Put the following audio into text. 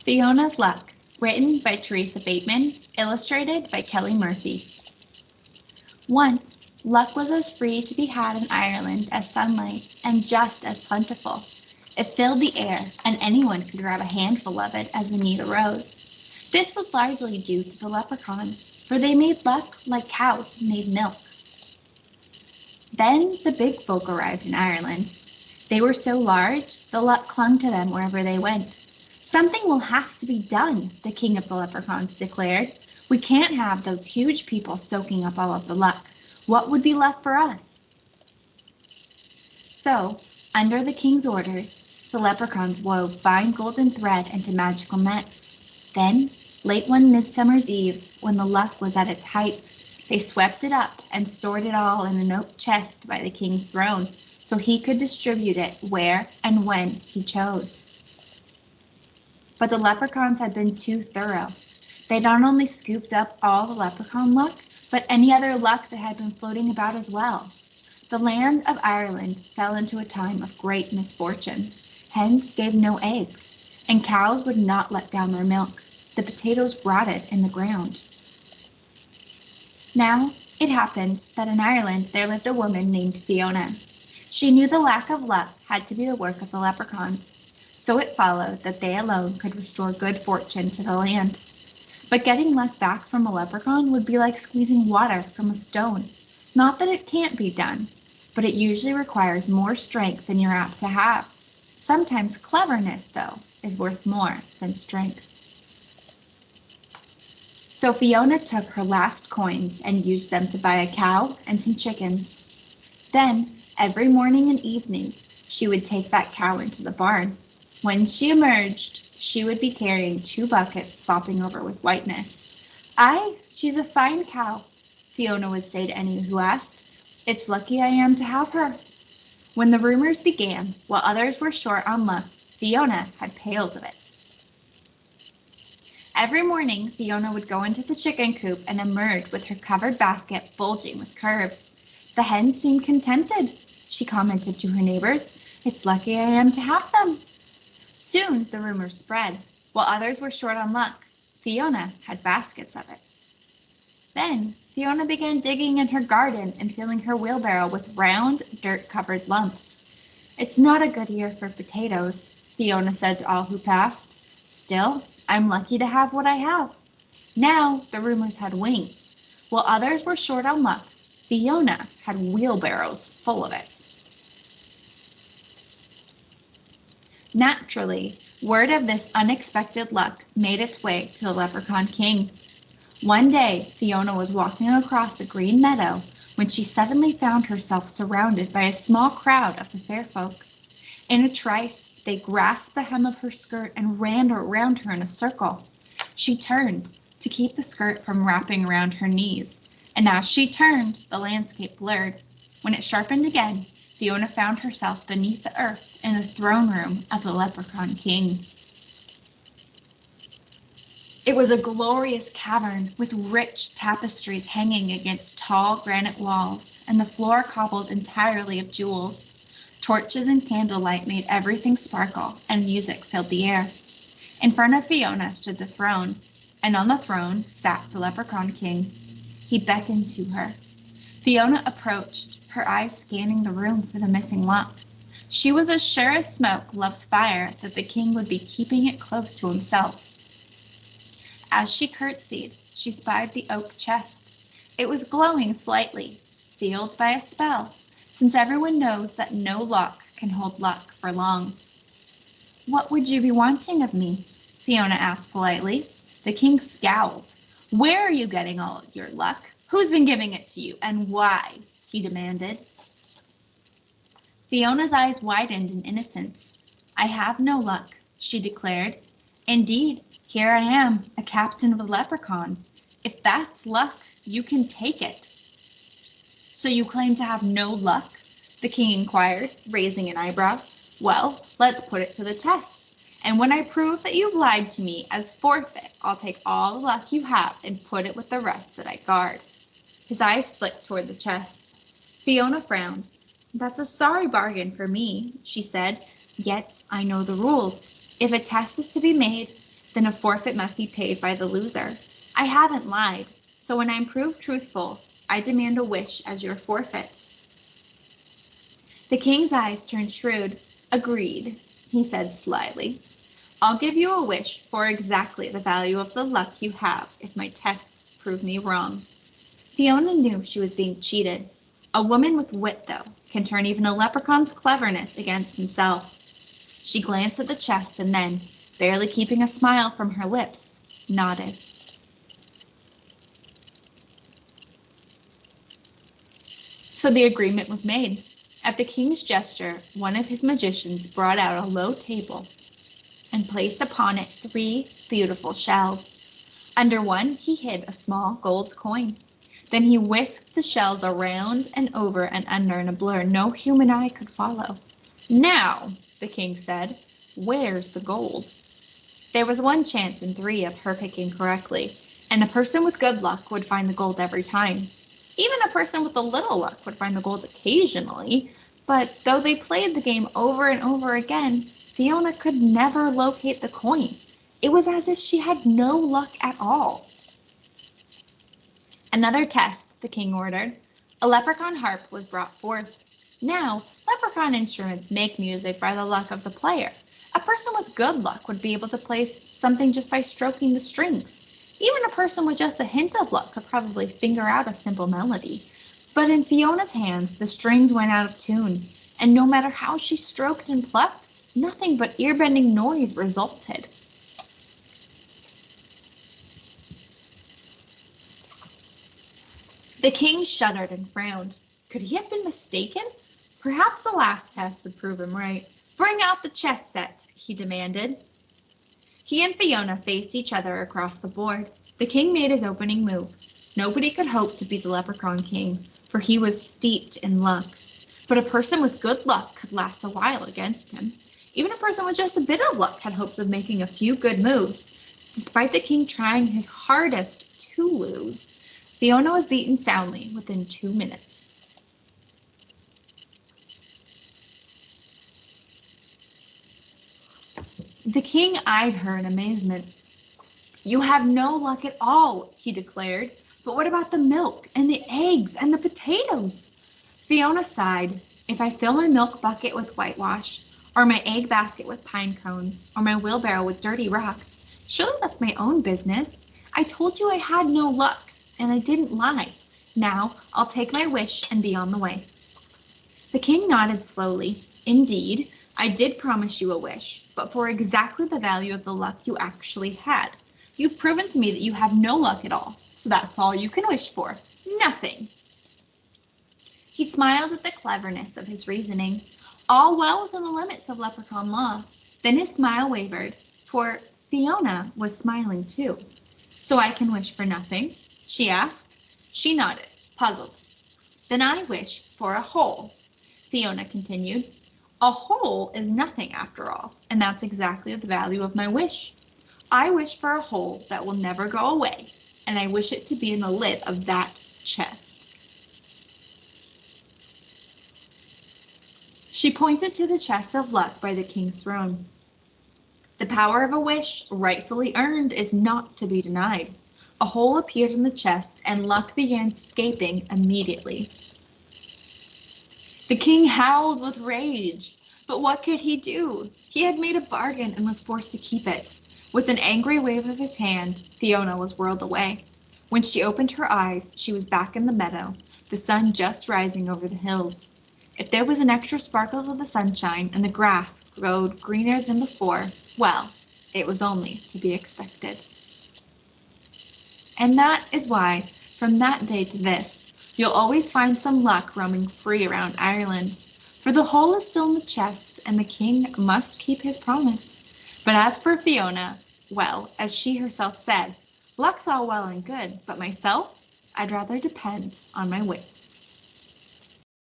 Fiona's Luck, written by Teresa Bateman, illustrated by Kelly Murphy. Once, luck was as free to be had in Ireland as sunlight, and just as plentiful. It filled the air, and anyone could grab a handful of it as the need arose. This was largely due to the leprechauns, for they made luck like cows made milk. Then the big folk arrived in Ireland. They were so large, the luck clung to them wherever they went. Something will have to be done, the king of the leprechauns declared. We can't have those huge people soaking up all of the luck. What would be left for us? So, under the king's orders, the leprechauns wove fine golden thread into magical nets. Then, late one midsummer's eve, when the luck was at its height, they swept it up and stored it all in an oak chest by the king's throne, so he could distribute it where and when he chose. But the leprechauns had been too thorough. They not only scooped up all the leprechaun luck, but any other luck that had been floating about as well. The land of Ireland fell into a time of great misfortune. Hens gave no eggs, and cows would not let down their milk. The potatoes rotted in the ground. Now, it happened that in Ireland there lived a woman named Fiona. She knew the lack of luck had to be the work of the leprechauns, so it followed that they alone could restore good fortune to the land. But getting luck back from a leprechaun would be like squeezing water from a stone. Not that it can't be done, but it usually requires more strength than you're apt to have. Sometimes cleverness, though, is worth more than strength. So Fiona took her last coins and used them to buy a cow and some chickens. Then, every morning and evening, she would take that cow into the barn. When she emerged, she would be carrying 2 buckets slopping over with whiteness. "Aye, she's a fine cow," Fiona would say to any who asked. "It's lucky I am to have her." When the rumors began, while others were short on luck, Fiona had pails of it. Every morning, Fiona would go into the chicken coop and emerge with her covered basket bulging with curves. "The hens seem contented," she commented to her neighbors. "It's lucky I am to have them." Soon the rumor spread. While others were short on luck, Fiona had baskets of it. Then Fiona began digging in her garden and filling her wheelbarrow with round, dirt-covered lumps. "It's not a good year for potatoes," Fiona said to all who passed. "Still, I'm lucky to have what I have." Now the rumors had wings. While others were short on luck, Fiona had wheelbarrows full of it. Naturally, word of this unexpected luck made its way to the Leprechaun King. One day, Fiona was walking across a green meadow when she suddenly found herself surrounded by a small crowd of the fair folk. In a trice, they grasped the hem of her skirt and ran around her in a circle. She turned to keep the skirt from wrapping around her knees, and as she turned, the landscape blurred. When it sharpened again, Fiona found herself beneath the earth in the throne room of the Leprechaun King. It was a glorious cavern with rich tapestries hanging against tall granite walls, and the floor cobbled entirely of jewels. Torches and candlelight made everything sparkle, and music filled the air. In front of Fiona stood the throne, and on the throne sat the Leprechaun King. He beckoned to her. Fiona approached, her eyes scanning the room for the missing luck. She was as sure as smoke loves fire that the king would be keeping it close to himself. As she curtsied, she spied the oak chest. It was glowing slightly, sealed by a spell, since everyone knows that no lock can hold luck for long. "What would you be wanting of me?" Fiona asked politely. The king scowled. "Where are you getting all of your luck? Who's been giving it to you, and why?" he demanded. Fiona's eyes widened in innocence. "I have no luck," she declared. "Indeed, here I am, a captain of the leprechauns. If that's luck, you can take it." "So you claim to have no luck?" the king inquired, raising an eyebrow. "Well, let's put it to the test. And when I prove that you've lied to me as forfeit, I'll take all the luck you have and put it with the rest that I guard." His eyes flicked toward the chest. Fiona frowned. "That's a sorry bargain for me," she said. "Yet I know the rules. If a test is to be made, then a forfeit must be paid by the loser. I haven't lied, so when I'm proved truthful, I demand a wish as your forfeit." The king's eyes turned shrewd. "Agreed," he said slyly. "I'll give you a wish for exactly the value of the luck you have if my tests prove me wrong." Fiona knew she was being cheated. A woman with wit, though, can turn even a leprechaun's cleverness against himself. She glanced at the chest and then, barely keeping a smile from her lips, nodded. So the agreement was made. At the king's gesture, one of his magicians brought out a low table and placed upon it 3 beautiful shells. Under one he hid a small gold coin. Then he whisked the shells around and over and under in a blur no human eye could follow. "Now," the king said, "where's the gold?" There was 1 chance in 3 of her picking correctly, and a person with good luck would find the gold every time. Even a person with a little luck would find the gold occasionally, but though they played the game over and over again, Fiona could never locate the coin. It was as if she had no luck at all. "Another test," the king ordered. A leprechaun harp was brought forth. Now, leprechaun instruments make music by the luck of the player. A person with good luck would be able to play something just by stroking the strings. Even a person with just a hint of luck could probably figure out a simple melody. But in Fiona's hands, the strings went out of tune, and no matter how she stroked and plucked, nothing but ear-bending noise resulted. The king shuddered and frowned. Could he have been mistaken? Perhaps the last test would prove him right. "Bring out the chess set," he demanded. He and Fiona faced each other across the board. The king made his opening move. Nobody could hope to beat the Leprechaun King, for he was steeped in luck. But a person with good luck could last a while against him. Even a person with just a bit of luck had hopes of making a few good moves. Despite the king trying his hardest to lose, Fiona was beaten soundly within 2 minutes. The king eyed her in amazement. "You have no luck at all," he declared. "But what about the milk and the eggs and the potatoes?" Fiona sighed. "If I fill my milk bucket with whitewash, or my egg basket with pine cones, or my wheelbarrow with dirty rocks, surely that's my own business. I told you I had no luck, and I didn't lie. Now I'll take my wish and be on the way." The king nodded slowly. "Indeed, I did promise you a wish, but for exactly the value of the luck you actually had. You've proven to me that you have no luck at all, so that's all you can wish for. Nothing." He smiled at the cleverness of his reasoning. All well within the limits of leprechaun law. Then his smile wavered, for Fiona was smiling too. "So I can wish for nothing?" she asked. She nodded, puzzled. "Then I wish for a hole," Fiona continued. "A hole is nothing after all, and that's exactly the value of my wish. I wish for a hole that will never go away, and I wish it to be in the lid of that chest." She pointed to the chest of luck by the king's throne. The power of a wish, rightfully earned, is not to be denied. A hole appeared in the chest, and luck began escaping immediately. The king howled with rage. But what could he do? He had made a bargain and was forced to keep it. With an angry wave of his hand, Fiona was whirled away. When she opened her eyes, she was back in the meadow, the sun just rising over the hills. If there was an extra sparkles of the sunshine and the grass glowed greener than before, well, it was only to be expected. And that is why, from that day to this, you'll always find some luck roaming free around Ireland. For the hole is still in the chest, and the king must keep his promise. But as for Fiona, well, as she herself said, "Luck's all well and good, but myself, I'd rather depend on my wits."